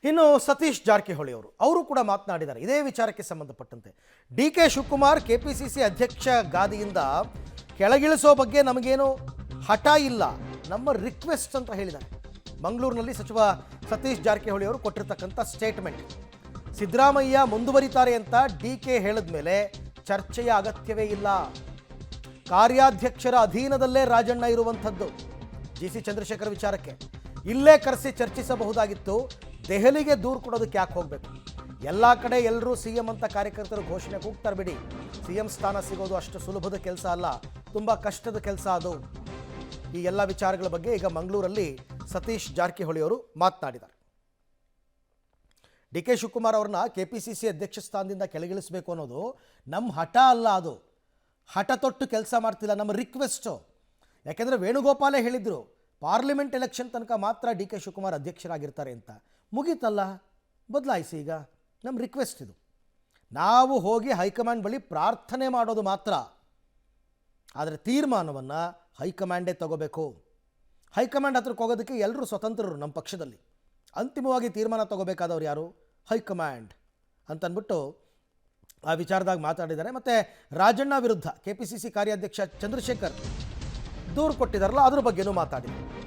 ಇನ್ನು ಸತೀಶ್ ಜಾರಕಿಹೊಳಿ ಅವರು ಕೂಡ ಮಾತನಾಡಿದ್ದಾರೆ ಇದೇ ವಿಚಾರಕ್ಕೆ ಸಂಬಂಧಪಟ್ಟಂತೆ. ಡಿ ಕೆ ಶಿವಕುಮಾರ್ ಕೆಪಿಸಿಸಿ ಅಧ್ಯಕ್ಷ ಗಾದಿಯಿಂದ ಕೆಳಗಿಳಿಸೋ ಬಗ್ಗೆ ನಮಗೇನು ಹಠ ಇಲ್ಲ, ನಮ್ಮ ರಿಕ್ವೆಸ್ಟ್ ಅಂತ ಹೇಳಿದ್ದಾರೆ. ಮಂಗಳೂರಿನಲ್ಲಿ ಸಚಿವ ಸತೀಶ್ ಜಾರಕಿಹೊಳಿ ಅವರು ಕೊಟ್ಟಿರ್ತಕ್ಕಂಥ ಸ್ಟೇಟ್ಮೆಂಟ್. ಸಿದ್ದರಾಮಯ್ಯ ಮುಂದುವರಿತಾರೆ ಅಂತ ಡಿ ಕೆ ಹೇಳಿದ ಮೇಲೆ ಚರ್ಚೆಯ ಅಗತ್ಯವೇ ಇಲ್ಲ. ಕಾರ್ಯಾಧ್ಯಕ್ಷರ ಅಧೀನದಲ್ಲೇ ರಾಜಣ್ಣ ಇರುವಂಥದ್ದು. ಜಿಸಿ ಚಂದ್ರಶೇಖರ್ ವಿಚಾರಕ್ಕೆ ಇಲ್ಲೇ ಕರೆಸಿ ಚರ್ಚಿಸಬಹುದಾಗಿತ್ತು. ದೆಹಲಿಗೆ ದೂರು ಕೊಡೋದಕ್ಕೆ ಯಾಕೆ ಹೋಗಬೇಕು? ಎಲ್ಲ ಕಡೆ ಎಲ್ಲರೂ ಸಿಎಂ ಅಂತ ಕಾರ್ಯಕರ್ತರು ಘೋಷಣೆ ಕೂಗ್ತಾರೆ ಬಿಡಿ. ಸಿಎಂ ಸ್ಥಾನ ಸಿಗೋದು ಅಷ್ಟು ಸುಲಭದ ಕೆಲಸ ಅಲ್ಲ, ತುಂಬ ಕಷ್ಟದ ಕೆಲಸ ಅದು. ಈ ಎಲ್ಲ ವಿಚಾರಗಳ ಬಗ್ಗೆ ಈಗ ಮಂಗಳೂರಲ್ಲಿ ಸತೀಶ್ ಜಾರಕಿಹೊಳಿ ಅವರು ಮಾತನಾಡಿದ್ದಾರೆ. ಡಿ ಕೆ ಶಿವಕುಮಾರ್ ಅವ್ರನ್ನ ಕೆಪಿಸಿಸಿ ಅಧ್ಯಕ್ಷ ಸ್ಥಾನದಿಂದ ಕೆಳಗಿಳಿಸಬೇಕು ಅನ್ನೋದು ನಮ್ಮ ಹಠ ಅಲ್ಲ, ಅದು ಹಠ ತೊಟ್ಟು ಕೆಲಸ ಮಾಡ್ತಿಲ್ಲ, ನಮ್ಮ ರಿಕ್ವೆಸ್ಟು. ಯಾಕೆಂದರೆ ವೇಣುಗೋಪಾಲೇ ಹೇಳಿದರು ಪಾರ್ಲಿಮೆಂಟ್ ಎಲೆಕ್ಷನ್ ತನಕ ಮಾತ್ರ ಡಿ ಕೆ ಶಿವಕುಮಾರ್ ಅಧ್ಯಕ್ಷರಾಗಿರ್ತಾರೆ ಅಂತ. ಮುಗೀತಲ್ಲ, ಬದಲಾಯಿಸಿ. ಈಗ ನಮ್ಮ ರಿಕ್ವೆಸ್ಟ್ ಇದು. ನಾವು ಹೋಗಿ ಹೈಕಮಾಂಡ್ ಬಳಿ ಪ್ರಾರ್ಥನೆ ಮಾಡೋದು ಮಾತ್ರ, ಆದರೆ ತೀರ್ಮಾನವನ್ನು ಹೈಕಮಾಂಡೇ ತಗೋಬೇಕು. ಹೈಕಮಾಂಡ್ ಹತ್ರಕ್ಕೆ ಹೋಗೋದಕ್ಕೆ ಎಲ್ಲರೂ ಸ್ವತಂತ್ರರು. ನಮ್ಮ ಪಕ್ಷದಲ್ಲಿ ಅಂತಿಮವಾಗಿ ತೀರ್ಮಾನ ತಗೋಬೇಕಾದವ್ರು ಯಾರು? ಹೈಕಮಾಂಡ್ ಅಂತಂದ್ಬಿಟ್ಟು ಆ ವಿಚಾರದಾಗ ಮಾತಾಡಿದ್ದಾರೆ. ಮತ್ತು ರಾಜಣ್ಣ ವಿರುದ್ಧ ಕೆಪಿಸಿಸಿ ಕಾರ್ಯಾಧ್ಯಕ್ಷ ಚಂದ್ರಶೇಖರ್ ದೂರು ಕೊಟ್ಟಿದ್ದಾರಲ್ಲ, ಅದ್ರ ಬಗ್ಗೆನೂ ಮಾತಾಡಿದ್ದಾರೆ.